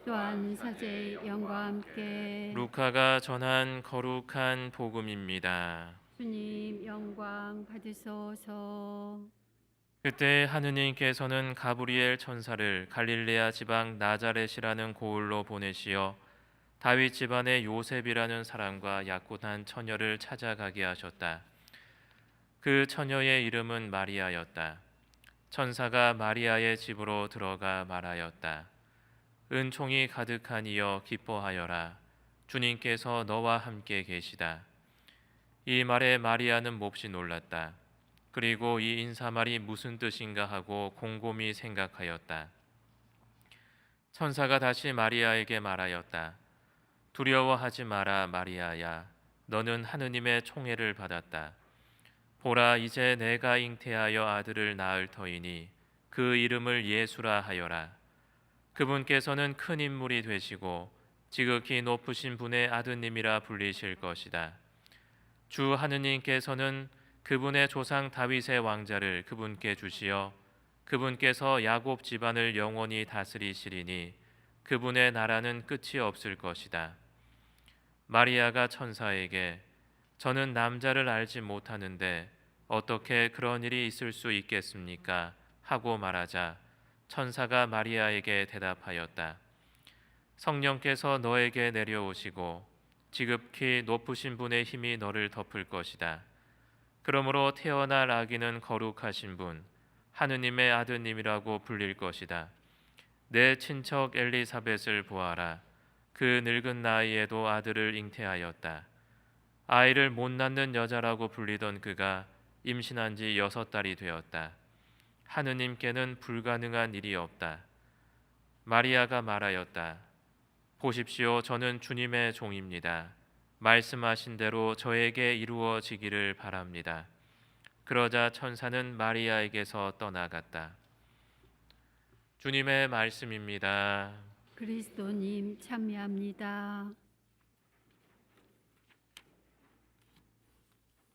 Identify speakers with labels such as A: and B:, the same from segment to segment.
A: 또한 사제의 영과 함께
B: 루카가 전한 거룩한 복음입니다.
A: 주님 영광 받으소서.
B: 그때 하느님께서는 가브리엘 천사를 갈릴레아 지방 나자렛이라는 고을로 보내시어 다윗 집안의 요셉이라는 사람과 약혼한 처녀를 찾아가게 하셨다. 그 처녀의 이름은 마리아였다. 천사가 마리아의 집으로 들어가 말하였다. 은총이 가득한 이여 기뻐하여라. 주님께서 너와 함께 계시다. 이 말에 마리아는 몹시 놀랐다. 그리고 이 인사말이 무슨 뜻인가 하고 곰곰이 생각하였다. 천사가 다시 마리아에게 말하였다. 두려워하지 마라 마리아야. 너는 하느님의 총애를 받았다. 보라 이제 내가 잉태하여 아들을 낳을 터이니 그 이름을 예수라 하여라. 그분께서는 큰 인물이 되시고 지극히 높으신 분의 아드님이라 불리실 것이다. 주 하느님께서는 그분의 조상 다윗의 왕자를 그분께 주시어 그분께서 야곱 집안을 영원히 다스리시리니 그분의 나라는 끝이 없을 것이다. 마리아가 천사에게 저는 남자를 알지 못하는데 어떻게 그런 일이 있을 수 있겠습니까? 하고 말하자 천사가 마리아에게 대답하였다. 성령께서 너에게 내려오시고 지극히 높으신 분의 힘이 너를 덮을 것이다. 그러므로 태어날 아기는 거룩하신 분, 하느님의 아드님이라고 불릴 것이다. 내 친척 엘리사벳을 보아라. 그 늙은 나이에도 아들을 잉태하였다. 아이를 못 낳는 여자라고 불리던 그가 임신한 지 6달이 되었다. 하느님께는 불가능한 일이 없다. 마리아가 말하였다. 보십시오, 저는 주님의 종입니다. 말씀하신 대로 저에게 이루어지기를 바랍니다. 그러자 천사는 마리아에게서 떠나갔다. 주님의 말씀입니다.
A: 그리스도님 참여합니다.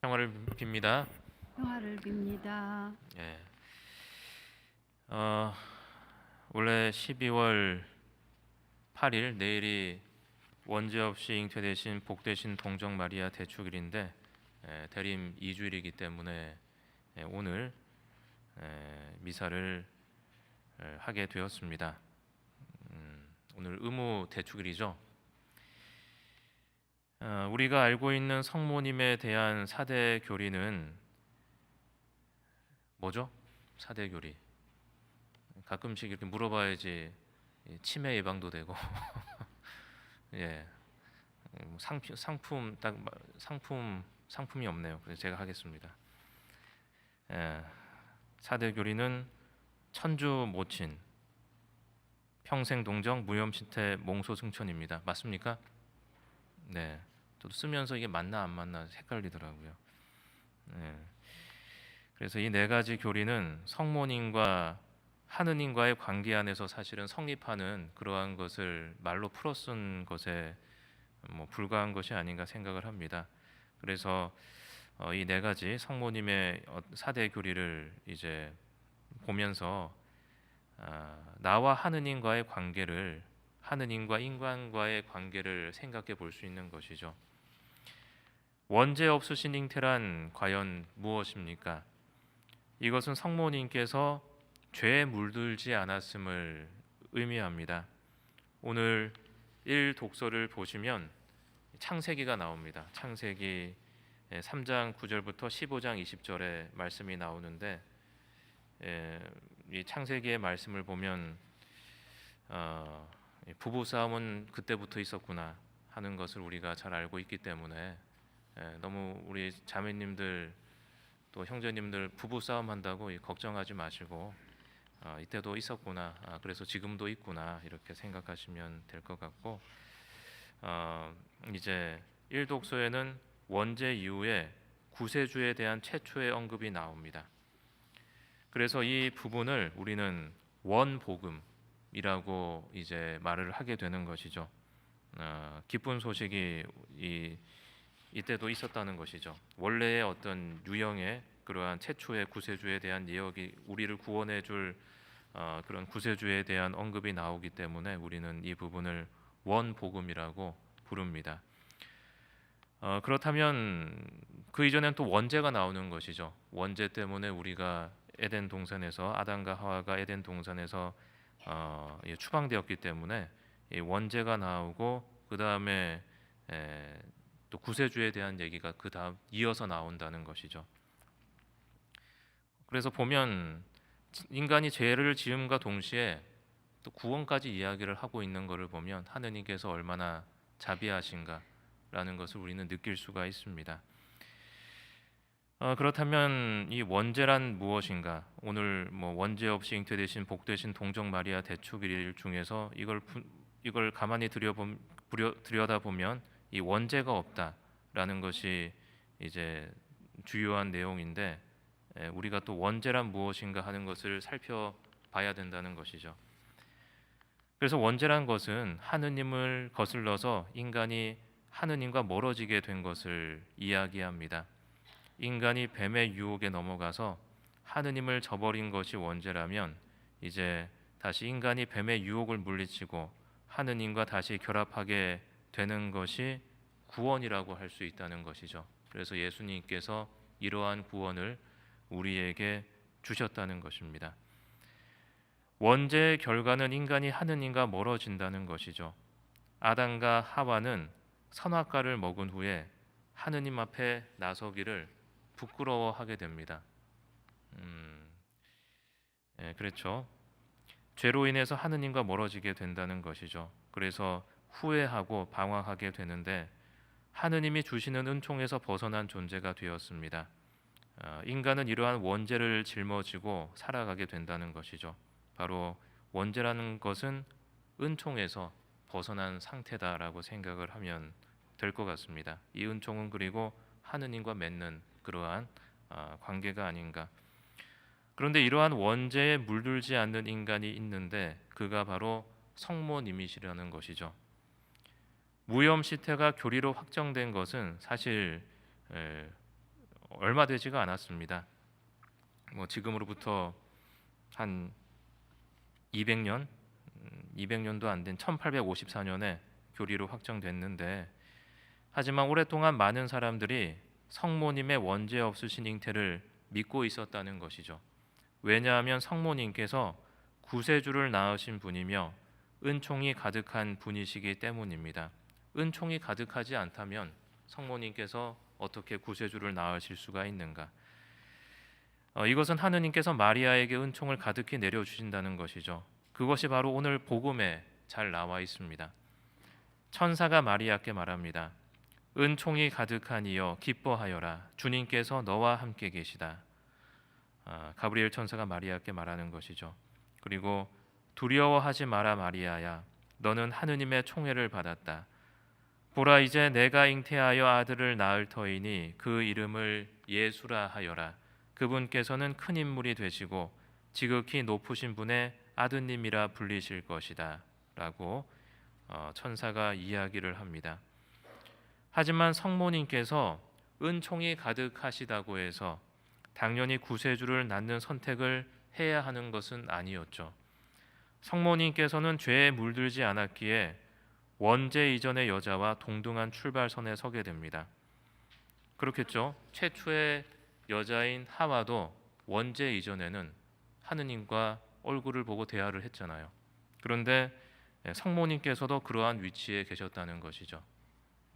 B: 평화를 빕니다.
A: 평화를 빕니다.
B: 예. 원래 12월 8일 내일이 원죄 없이 잉태되신 복되신 동정 마리아 대축일인데 대림 2주일이기 때문에 오늘 미사를 하게 되었습니다. 오늘 의무 대축일이죠. 우리가 알고 있는 성모님에 대한 사대 교리는 뭐죠? 사대 교리. 가끔씩 이렇게 물어봐야지 치매 예방도 되고 예. 상품이 없네요. 그래서 제가 하겠습니다. 예. 사대 교리는 천주 모친, 평생 동정, 무염신태, 몽소 승천입니다. 맞습니까? 네. 저도 쓰면서 이게 맞나 안 맞나 헷갈리더라고요. 네. 그래서 이 네 가지 교리는 성모님과 하느님과의 관계 안에서 사실은 성립하는 그러한 것을 말로 풀어쓴 것에 불과한 것이 아닌가 생각을 합니다. 그래서 이 네 가지 성모님의 사대 교리를 이제 보면서 나와 하느님과의 관계를, 하느님과 인간과의 관계를 생각해 볼 수 있는 것이죠. 원죄 없으신 잉태란 과연 무엇입니까? 이것은 성모님께서 죄에 물들지 않았음을 의미합니다. 오늘 1독서를 보시면 창세기가 나옵니다. 창세기 3장 9절부터 15장 20절에 말씀이 나오는데 이 창세기의 말씀을 보면 부부 싸움은 그때부터 있었구나 하는 것을 우리가 잘 알고 있기 때문에 너무 우리 자매님들 또 형제님들 부부 싸움 한다고 걱정하지 마시고 이때도 있었구나, 그래서 지금도 있구나 이렇게 생각하시면 될 것 같고, 이제 1독서에는 원죄 이후에 구세주에 대한 최초의 언급이 나옵니다. 그래서 이 부분을 우리는 원복음이라고 이제 말을 하게 되는 것이죠. 기쁜 소식이 이때도 있었다는 것이죠. 원래의 어떤 유형의 그러한 최초의 구세주에 대한 예언이 우리를 구원해 줄 그런 구세주에 대한 언급이 나오기 때문에 우리는 이 부분을 원복음이라고 부릅니다. 그렇다면 그 이전엔 또 원죄가 나오는 것이죠. 원죄 때문에 우리가 에덴 동산에서 아담과 하와가 에덴 동산에서 추방되었기 때문에 이 원죄가 나오고 그 다음에 또 구세주에 대한 얘기가 그 다음 이어서 나온다는 것이죠. 그래서 보면 인간이 죄를 지음과 동시에 또 구원까지 이야기를 하고 있는 것을 보면 하느님께서 얼마나 자비하신가라는 것을 우리는 느낄 수가 있습니다. 그렇다면 이 원죄란 무엇인가? 오늘 원죄 없이 잉태되신 복되신 동정 마리아 대축일 중에서 이걸 가만히 들여다보면 이 원죄가 없다라는 것이 이제 주요한 내용인데 우리가 또 원죄란 무엇인가 하는 것을 살펴봐야 된다는 것이죠. 그래서 원죄란 것은 하느님을 거슬러서 인간이 하느님과 멀어지게 된 것을 이야기합니다. 인간이 뱀의 유혹에 넘어가서 하느님을 저버린 것이 원죄라면 이제 다시 인간이 뱀의 유혹을 물리치고 하느님과 다시 결합하게 되는 것이 구원이라고 할 수 있다는 것이죠. 그래서 예수님께서 이러한 구원을 우리에게 주셨다는 것입니다. 원죄의 결과는 인간이 하느님과 멀어진다는 것이죠. 아담과 하와는 선악과를 먹은 후에 하느님 앞에 나서기를 부끄러워하게 됩니다. 그렇죠. 죄로 인해서 하느님과 멀어지게 된다는 것이죠. 그래서 후회하고 방황하게 되는데 하느님이 주시는 은총에서 벗어난 존재가 되었습니다. 인간은 이러한 원죄를 짊어지고 살아가게 된다는 것이죠. 바로 원죄라는 것은 은총에서 벗어난 상태다라고 생각을 하면 될 것 같습니다. 이 은총은 그리고 하느님과 맺는 그러한 관계가 아닌가. 그런데 이러한 원죄에 물들지 않는 인간이 있는데 그가 바로 성모님이시라는 것이죠. 무염 시태가 교리로 확정된 것은 사실 얼마 되지가 않았습니다. 지금으로부터 한 200년도 안 된 1854년에 교리로 확정됐는데 하지만 오랫동안 많은 사람들이 성모님의 원죄 없으신 잉태를 믿고 있었다는 것이죠. 왜냐하면 성모님께서 구세주를 낳으신 분이며 은총이 가득한 분이시기 때문입니다. 은총이 가득하지 않다면 성모님께서 어떻게 구세주를 낳으실 수가 있는가? 이것은 하느님께서 마리아에게 은총을 가득히 내려주신다는 것이죠. 그것이 바로 오늘 복음에 잘 나와 있습니다. 천사가 마리아께 말합니다. 은총이 가득한 이여 기뻐하여라. 주님께서 너와 함께 계시다. 가브리엘 천사가 마리아께 말하는 것이죠. 그리고 두려워하지 마라 마리아야. 너는 하느님의 총애를 받았다. 보라 이제 내가 잉태하여 아들을 낳을 터이니 그 이름을 예수라 하여라. 그분께서는 큰 인물이 되시고 지극히 높으신 분의 아드님이라 불리실 것이다 라고 천사가 이야기를 합니다. 하지만 성모님께서 은총이 가득하시다고 해서 당연히 구세주를 낳는 선택을 해야 하는 것은 아니었죠. 성모님께서는 죄에 물들지 않았기에 원죄 이전의 여자와 동등한 출발선에 서게 됩니다. 그렇겠죠. 최초의 여자인 하와도 원죄 이전에는 하느님과 얼굴을 보고 대화를 했잖아요. 그런데 성모님께서도 그러한 위치에 계셨다는 것이죠.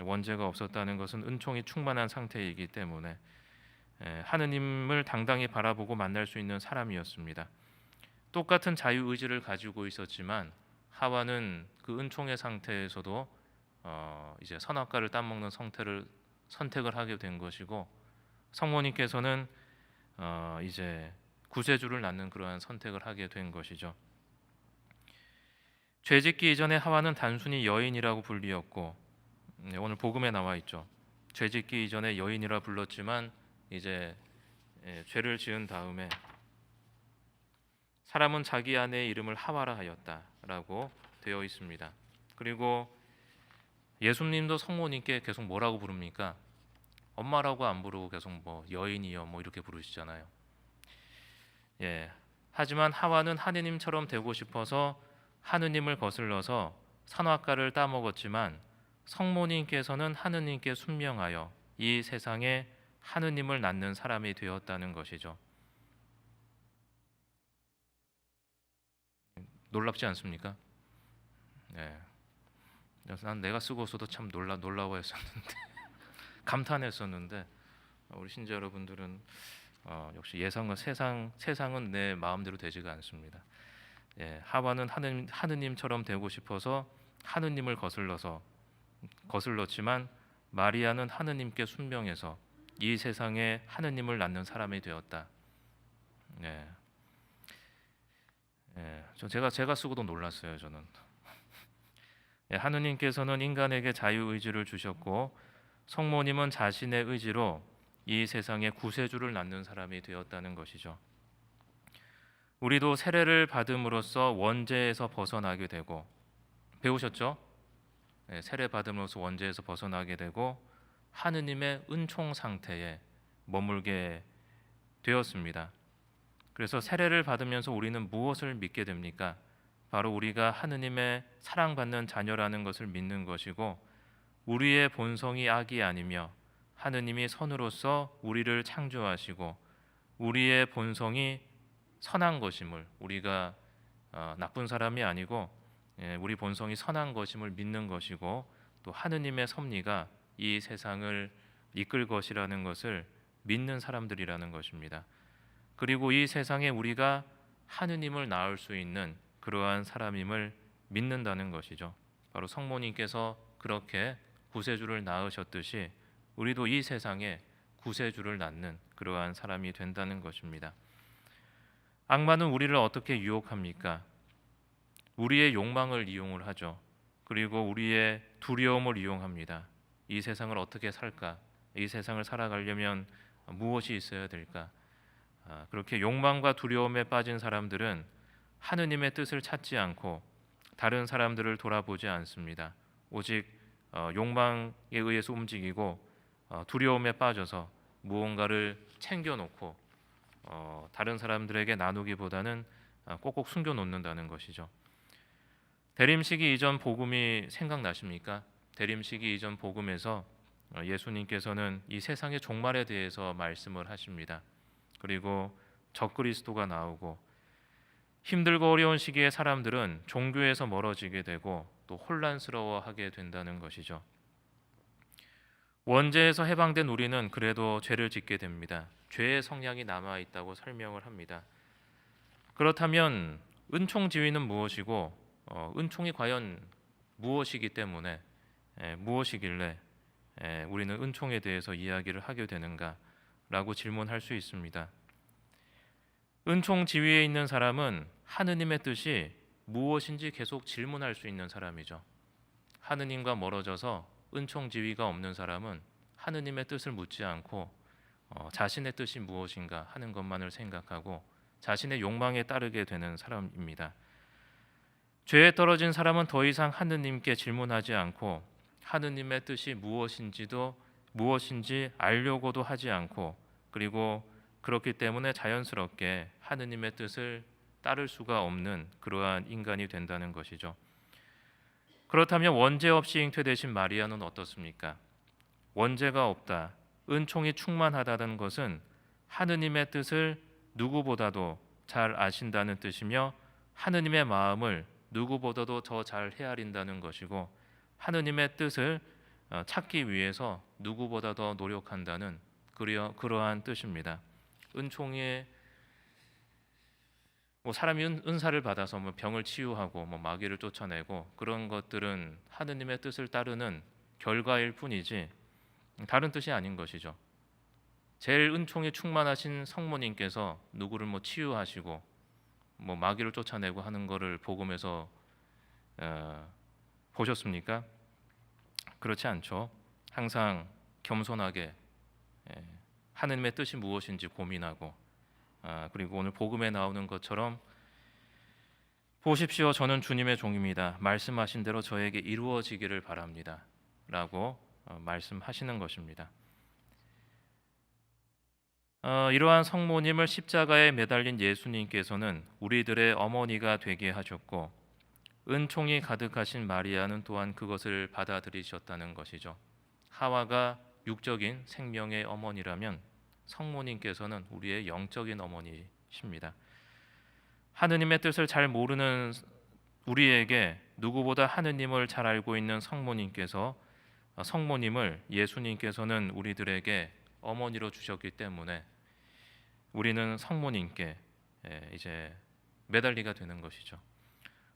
B: 원죄가 없었다는 것은 은총이 충만한 상태이기 때문에 하느님을 당당히 바라보고 만날 수 있는 사람이었습니다. 똑같은 자유의지를 가지고 있었지만 하와는 그 은총의 상태에서도 이제 선악과를 따먹는 선택을 하게 된 것이고 성모님께서는 이제 구세주를 낳는 그러한 선택을 하게 된 것이죠. 죄짓기 이전에 하와는 단순히 여인이라고 불리었고 오늘 복음에 나와 있죠. 죄짓기 이전에 여인이라 불렀지만 이제 죄를 지은 다음에 사람은 자기 아내의 이름을 하와라 하였다라고 되어 있습니다. 그리고 예수님도 성모님께 계속 뭐라고 부릅니까? 엄마라고 안 부르고 계속 여인이여 이렇게 부르시잖아요. 하지만 하와는 하느님처럼 되고 싶어서 하느님을 거슬러서 선악과를 따먹었지만 성모님께서는 하느님께 순명하여 이 세상에 하느님을 낳는 사람이 되었다는 것이죠. 놀랍지 않습니까? 네. 그래서 난 내가 쓰고서도 참 놀라워했었는데 감탄했었는데 우리 신자 여러분들은 역시 세상은 내 마음대로 되지가 않습니다. 예, 하와는 하느님처럼 되고 싶어서 하느님을 거슬렀지만 마리아는 하느님께 순명해서 이 세상에 하느님을 낳는 사람이 되었다. 예, 제가 쓰고도 놀랐어요. 저는 예, 하느님께서는 인간에게 자유 의지를 주셨고 성모님은 자신의 의지로 이 세상에 구세주를 낳는 사람이 되었다는 것이죠. 우리도 세례를 받음으로써 원죄에서 벗어나게 되고 배우셨죠? 네, 세례 받음으로써 원죄에서 벗어나게 되고 하느님의 은총 상태에 머물게 되었습니다. 그래서 세례를 받으면서 우리는 무엇을 믿게 됩니까? 바로 우리가 하느님의 사랑받는 자녀라는 것을 믿는 것이고 우리의 본성이 악이 아니며 하느님이 선으로서 우리를 창조하시고 우리의 본성이 선한 것임을 우리가 나쁜 사람이 아니고 우리 본성이 선한 것임을 믿는 것이고 또 하느님의 섭리가 이 세상을 이끌 것이라는 것을 믿는 사람들이라는 것입니다. 그리고 이 세상에 우리가 하느님을 낳을 수 있는 그러한 사람임을 믿는다는 것이죠. 바로 성모님께서 그렇게 구세주를 낳으셨듯이 우리도 이 세상에 구세주를 낳는 그러한 사람이 된다는 것입니다. 악마는 우리를 어떻게 유혹합니까? 우리의 욕망을 이용을 하죠. 그리고 우리의 두려움을 이용합니다. 이 세상을 어떻게 살까? 이 세상을 살아가려면 무엇이 있어야 될까? 그렇게 욕망과 두려움에 빠진 사람들은 하느님의 뜻을 찾지 않고 다른 사람들을 돌아보지 않습니다. 오직 욕망에 의해서 움직이고 두려움에 빠져서 무언가를 챙겨놓고 다른 사람들에게 나누기보다는 꼭꼭 숨겨놓는다는 것이죠. 대림시기 이전 복음이 생각나십니까? 대림시기 이전 복음에서 예수님께서는 이 세상의 종말에 대해서 말씀을 하십니다. 그리고 적그리스도가 나오고 힘들고 어려운 시기에 사람들은 종교에서 멀어지게 되고 또 혼란스러워하게 된다는 것이죠. 원죄에서 해방된 우리는 그래도 죄를 짓게 됩니다. 죄의 성향이 남아 있다고 설명을 합니다. 그렇다면 은총지위는 무엇이고 은총이 과연 무엇이기 때문에 무엇이길래 우리는 은총에 대해서 이야기를 하게 되는가라고 질문할 수 있습니다. 은총 지위에 있는 사람은 하느님의 뜻이 무엇인지 계속 질문할 수 있는 사람이죠. 하느님과 멀어져서 은총 지위가 없는 사람은 하느님의 뜻을 묻지 않고 자신의 뜻이 무엇인가 하는 것만을 생각하고 자신의 욕망에 따르게 되는 사람입니다. 죄에 떨어진 사람은 더 이상 하느님께 질문하지 않고 하느님의 뜻이 무엇인지 알려고도 하지 않고 그리고 그렇기 때문에 자연스럽게 하느님의 뜻을 따를 수가 없는 그러한 인간이 된다는 것이죠. 그렇다면 원죄 없이 잉태되신 마리아는 어떻습니까? 원죄가 없다, 은총이 충만하다는 것은 하느님의 뜻을 누구보다도 잘 아신다는 뜻이며 하느님의 마음을 누구보다도 더 잘 헤아린다는 것이고 하느님의 뜻을 찾기 위해서 누구보다 더 노력한다는 그러한 뜻입니다. 은총에 사람이 은사를 받아서 병을 치유하고 마귀를 쫓아내고 그런 것들은 하느님의 뜻을 따르는 결과일 뿐이지 다른 뜻이 아닌 것이죠. 제일 은총이 충만하신 성모님께서 누구를 치유하시고 마귀를 쫓아내고 하는 것을 복음에서 보셨습니까? 그렇지 않죠. 항상 겸손하게 하느님의 뜻이 무엇인지 고민하고 그리고 오늘 복음에 나오는 것처럼 보십시오, 저는 주님의 종입니다. 말씀하신 대로 저에게 이루어지기를 바랍니다. 라고 말씀하시는 것입니다. 이러한 성모님을 십자가에 매달린 예수님께서는 우리들의 어머니가 되게 하셨고 은총이 가득하신 마리아는 또한 그것을 받아들이셨다는 것이죠. 하와가 육적인 생명의 어머니라면 성모님께서는 우리의 영적인 어머니십니다. 하느님의 뜻을 잘 모르는 우리에게 누구보다 하느님을 잘 알고 있는 성모님께서 성모님을 예수님께서는 우리들에게 어머니로 주셨기 때문에 우리는 성모님께 이제 매달리가 되는 것이죠.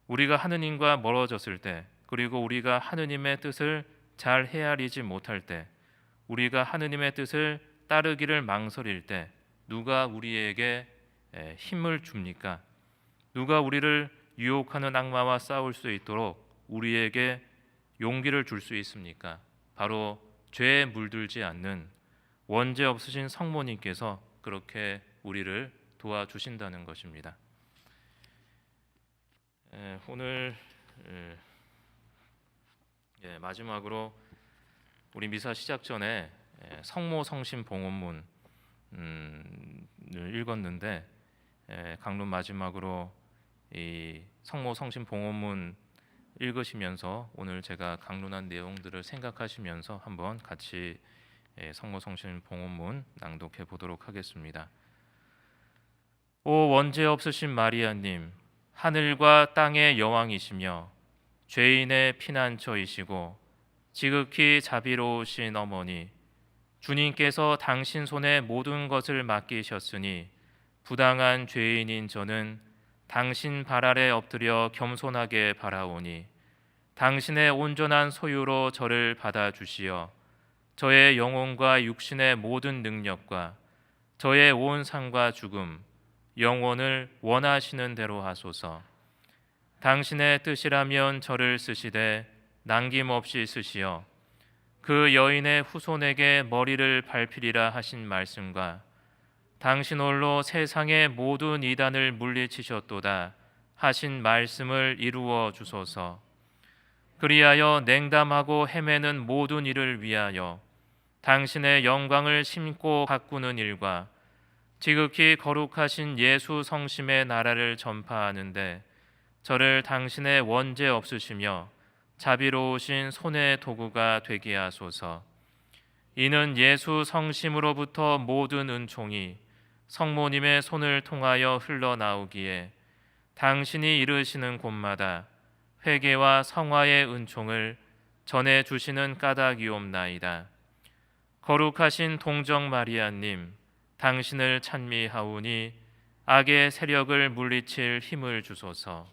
B: 우리가 하느님과 멀어졌을 때, 그리고 우리가 하느님의 뜻을 잘 헤아리지 못할 때, 우리가 하느님의 뜻을 따르기를 망설일 때 누가 우리에게 힘을 줍니까? 누가 우리를 유혹하는 악마와 싸울 수 있도록 우리에게 용기를 줄 수 있습니까? 바로 죄에 물들지 않는 원죄 없으신 성모님께서 그렇게 우리를 도와주신다는 것입니다. 오늘 마지막으로 우리 미사 시작 전에 성모 성심 봉헌문을 읽었는데 강론 마지막으로 이 성모 성심 봉헌문 읽으시면서 오늘 제가 강론한 내용들을 생각하시면서 한번 같이 성모 성심 봉헌문 낭독해 보도록 하겠습니다. 오 원죄 없으신 마리아님, 하늘과 땅의 여왕이시며 죄인의 피난처이시고 지극히 자비로우신 어머니, 주님께서 당신 손에 모든 것을 맡기셨으니 부당한 죄인인 저는 당신 발 아래 엎드려 겸손하게 바라오니 당신의 온전한 소유로 저를 받아주시어 저의 영혼과 육신의 모든 능력과 저의 온 삶과 죽음, 영혼을 원하시는 대로 하소서. 당신의 뜻이라면 저를 쓰시되 남김없이 쓰시어 그 여인의 후손에게 머리를 밟히리라 하신 말씀과 당신 홀로 세상의 모든 이단을 물리치셨도다 하신 말씀을 이루어 주소서. 그리하여 냉담하고 헤매는 모든 일을 위하여 당신의 영광을 심고 가꾸는 일과 지극히 거룩하신 예수 성심의 나라를 전파하는데 저를 당신의 원죄 없으시며 자비로우신 손의 도구가 되게 하소서. 이는 예수 성심으로부터 모든 은총이 성모님의 손을 통하여 흘러나오기에 당신이 이르시는 곳마다 회개와 성화의 은총을 전해 주시는 까닭이옵나이다. 거룩하신 동정 마리아님, 당신을 찬미하오니 악의 세력을 물리칠 힘을 주소서.